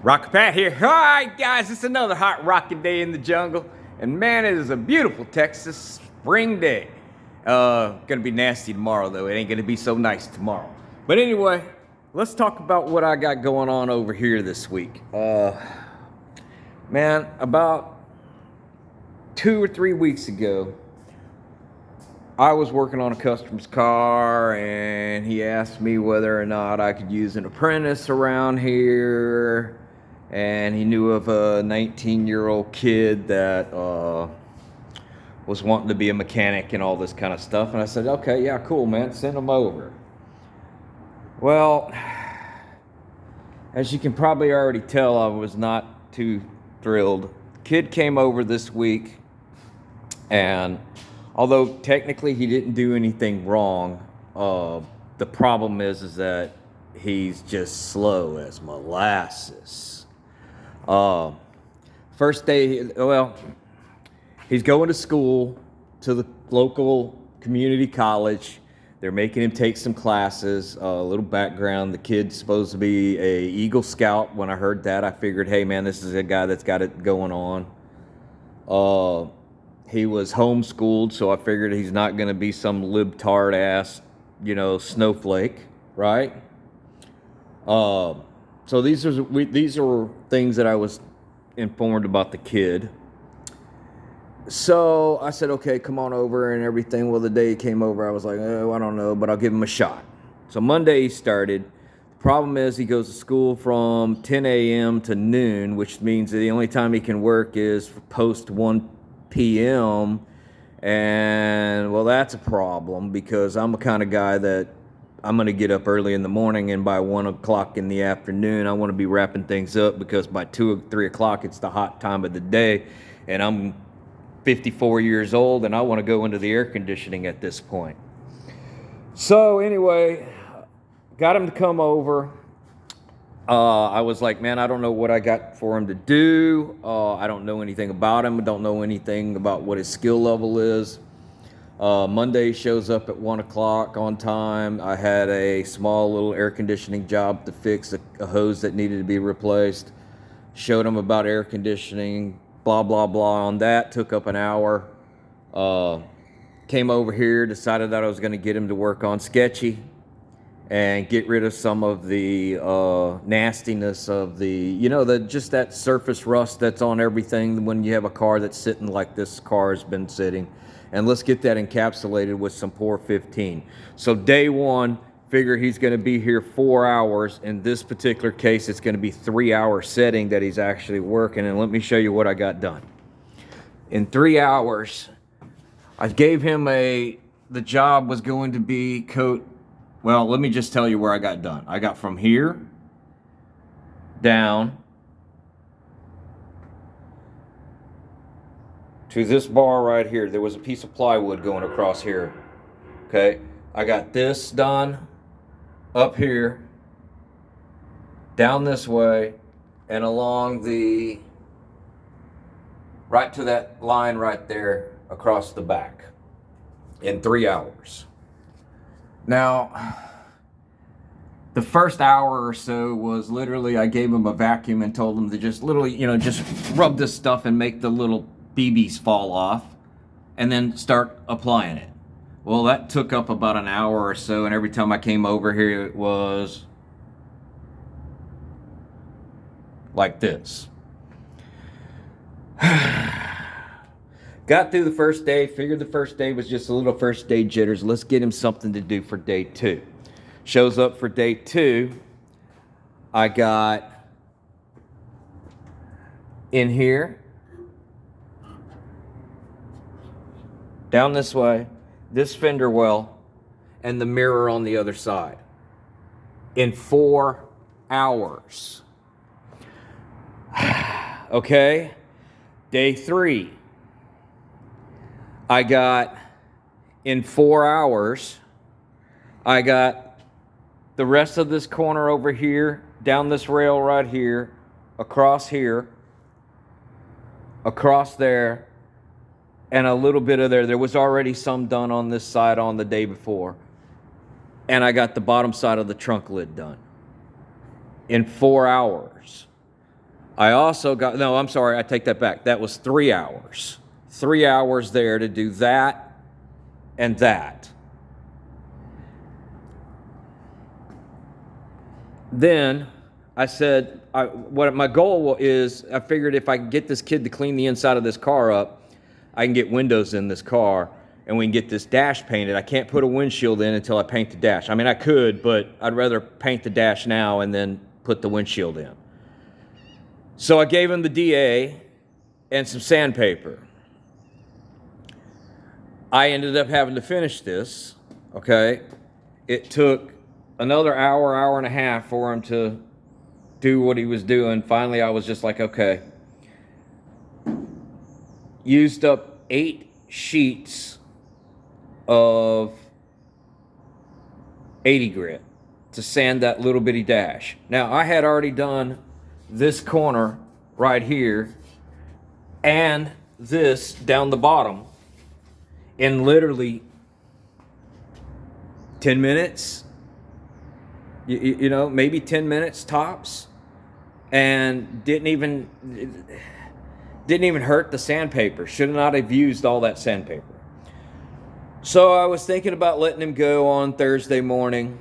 Rocket Pat here. Alright guys, it's another hot rocking day in the jungle. And man, it is a beautiful Texas spring day. Gonna be nasty tomorrow though. It ain't gonna be so nice tomorrow. But anyway, let's talk about what I got going on over here this week. Man, about 2 or 3 weeks ago, I was working on a customer's car and he asked me whether or not I could use an apprentice around here. And he knew of a 19-year-old kid that was wanting to be a mechanic and all this kind of stuff. And I said, okay, yeah, cool, man, send him over. Well, as you can probably already tell, I was not too thrilled. Kid came over this week, and although technically he didn't do anything wrong, the problem is that he's just slow as molasses. First day, well, he's going to school to the local community college. They're making him take some classes. A little background, the kid's supposed to be a Eagle Scout. When I heard that, I figured, hey man, this is a guy that's got it going on. He was homeschooled, so I figured he's not going to be some libtard ass, snowflake, right? So these are things that I was informed about the kid. So I said, okay, come on over and everything. Well, the day he came over, I was like, oh, I don't know, but I'll give him a shot. So Monday he started. The problem is he goes to school from 10 a.m. to noon, which means that the only time he can work is post 1 p.m. And, well, that's a problem because I'm the kind of guy that I'm going to get up early in the morning, and by 1 o'clock in the afternoon, I want to be wrapping things up because by 2 or 3 o'clock, it's the hot time of the day, and I'm 54 years old, and I want to go into the air conditioning at this point. So anyway, got him to come over. I was like, man, I don't know what I got for him to do. I don't know anything about him. I don't know anything about what his skill level is. Monday shows up at 1 o'clock on time. I had a small little air conditioning job to fix a hose that needed to be replaced. Showed him about air conditioning, blah, blah, blah. On that, took up an hour. Came over here, decided that I was going to get him to work on Sketchy and get rid of some of the nastiness of just that surface rust that's on everything when you have a car that's sitting like this car has been sitting. And let's get that encapsulated with some Pour 15. So day one, figure he's going to be here 4 hours. In this particular case, it's going to be 3-hour setting that he's actually working. And let me show you what I got done. In 3 hours, I gave him the job was going to be coat. Well, let me just tell you where I got done. I got from here down to this bar right here. There was a piece of plywood going across here. Okay, I got this done up here, down this way, and along right to that line right there across the back in 3 hours. Now, the first hour or so was literally I gave him a vacuum and told him to just literally, just rub this stuff and make the little BBs fall off and then start applying it. Well, that took up about an hour or so, and every time I came over here, it was like this. Got through the first day, figured the first day was just a little first day jitters. Let's get him something to do for day 2. Shows up for day 2. I got in here, down this way, this fender well, and the mirror on the other side in 4 hours. Okay, day 3. I got, in 4 hours, I got the rest of this corner over here, down this rail right here, across there, and a little bit of there. There was already some done on this side on the day before. And I got the bottom side of the trunk lid done in 4 hours. I also got, no, I'm sorry, I take that back. That was 3 hours. 3 hours there to do that and that. Then I said, what my goal is, I figured if I can get this kid to clean the inside of this car up, I can get windows in this car and we can get this dash painted. I can't put a windshield in until I paint the dash. I mean, I could, but I'd rather paint the dash now and then put the windshield in. So I gave him the DA and some sandpaper. I ended up having to finish this, okay? It took another hour, hour and a half for him to do what he was doing. Finally, I was just like, okay. Used up 8 sheets of 80 grit to sand that little bitty dash. Now, I had already done this corner right here and this down the bottom in literally 10 minutes. You know, maybe 10 minutes tops, and didn't even hurt the sandpaper. Should not have used all that sandpaper. So I was thinking about letting him go on Thursday morning,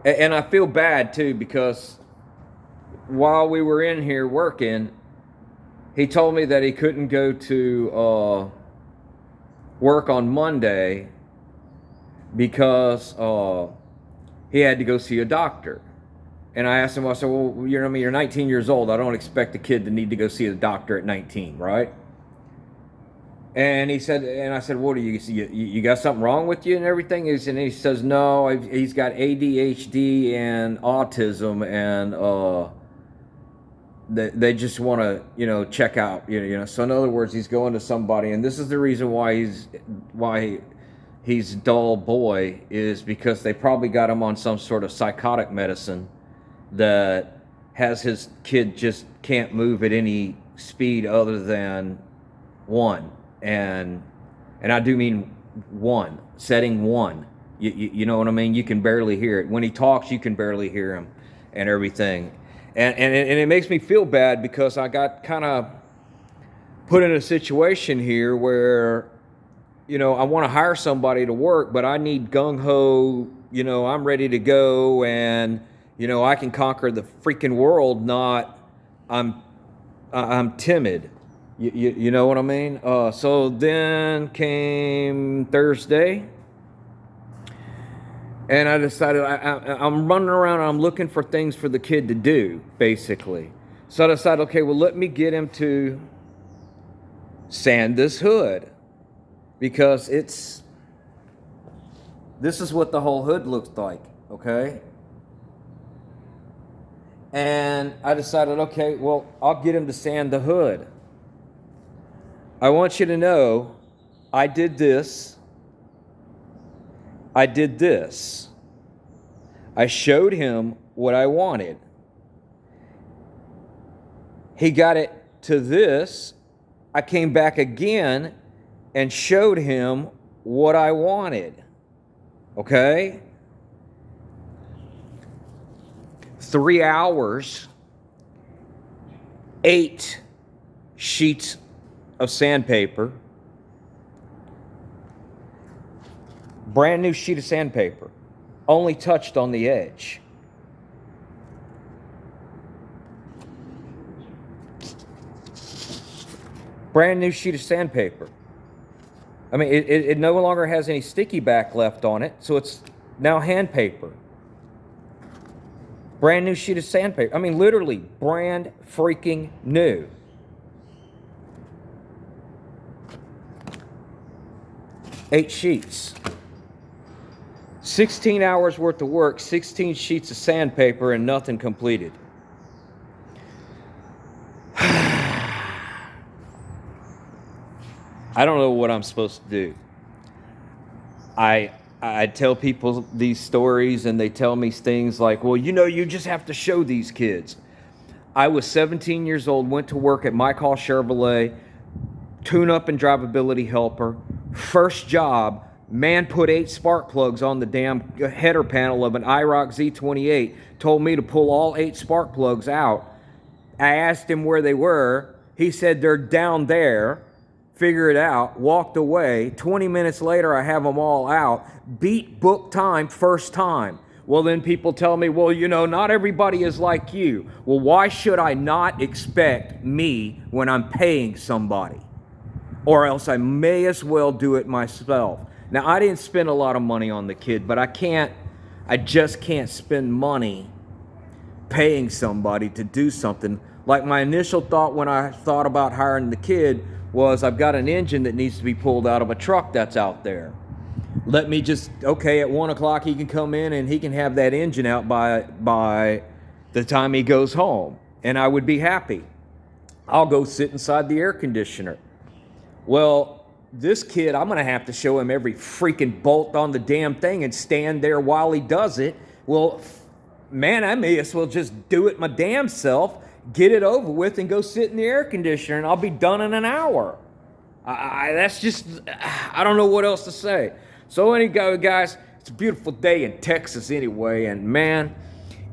and I feel bad too, because while we were in here working, he told me that he couldn't go to work on Monday because he had to go see a doctor. And I asked him, I said, well, you're 19 years old. I don't expect a kid to need to go see a doctor at 19, right? And he said, and I said, what do you got something wrong with you and everything? And he says, no, he's got ADHD and autism, and they just want to, check out, So in other words, he's going to somebody, and this is the reason why he's a dull boy, is because they probably got him on some sort of psychotic medicine that has his kid just can't move at any speed other than 1. And I do mean 1, setting 1. You know what I mean? You can barely hear it. When he talks, you can barely hear him and everything. And it makes me feel bad because I got kind of put in a situation here where, I want to hire somebody to work, but I need gung-ho, I'm ready to go, and, I can conquer the freaking world, not I'm timid. You know what I mean? So then came Thursday, and I decided I'm running around and I'm looking for things for the kid to do, basically. So I decided, okay, well, let me get him to sand this hood, because this is what the whole hood looks like, okay? And I decided, okay, well, I'll get him to sand the hood. I want you to know, I did this. I showed him what I wanted. He got it to this. I came back again and showed him what I wanted. Okay? 3 hours, 8 sheets of sandpaper, brand new sheet of sandpaper, only touched on the edge. Brand new sheet of sandpaper. I mean, it no longer has any sticky back left on it, so it's now hand paper. Brand new sheet of sandpaper. I mean, literally, brand freaking new. Eight sheets. 16 hours worth of work, 16 sheets of sandpaper, and nothing completed. I don't know what I'm supposed to do. I tell people these stories, and they tell me things like, well, you just have to show these kids. I was 17 years old, went to work at Mike Hall Chevrolet, tune-up and drivability helper. First job, man put 8 spark plugs on the damn header panel of an IROC Z28, told me to pull all 8 spark plugs out I asked him where they were. He said they're down there. Figure it out. Walked away. 20 minutes later, I have them all out. Beat book time first time. Well, then people tell me, well, you know, not everybody is like you. Well, why should I not expect me when I'm paying somebody? Or else I may as well do it myself. Now, I didn't spend a lot of money on the kid, but I just can't spend money paying somebody to do something. Like my initial thought when I thought about hiring the kid was, I've got an engine that needs to be pulled out of a truck that's out there. Let me just, okay, at 1 o'clock he can come in and he can have that engine out by the time he goes home. And I would be happy. I'll go sit inside the air conditioner. Well, this kid, I'm going to have to show him every freaking bolt on the damn thing and stand there while he does it. Well, man, I may as well just do it my damn self, get it over with, and go sit in the air conditioner, and I'll be done in an hour. That's just, I don't know what else to say. So anyway, guys, it's a beautiful day in Texas anyway, and man,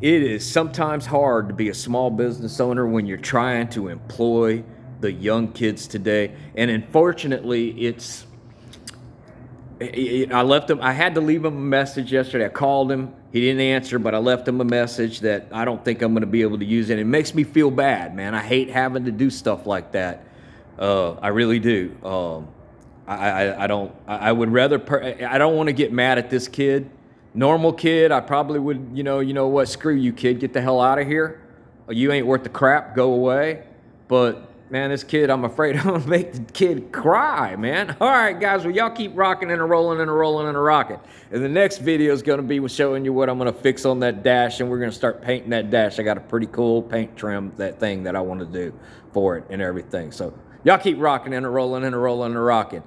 it is sometimes hard to be a small business owner when you're trying to employ the young kids today. And unfortunately, I had to leave him a message yesterday. I called him. He didn't answer, but I left him a message that I don't think I'm going to be able to use it. It makes me feel bad, man. I hate having to do stuff like that. I really do. I would rather, I don't want to get mad at this kid. Normal kid, I probably would, you know what, screw you, kid. Get the hell out of here. You ain't worth the crap. Go away. But man, this kid, I'm afraid I'm going to make the kid cry, man. All right, guys, well, y'all keep rocking and rolling and rolling and rocking. And the next video is going to be showing you what I'm going to fix on that dash, and we're going to start painting that dash. I got a pretty cool paint trim, that thing that I want to do for it and everything. So y'all keep rocking and rolling and rolling and rocking.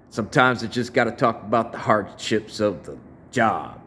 Sometimes you just got to talk about the hardships of the job.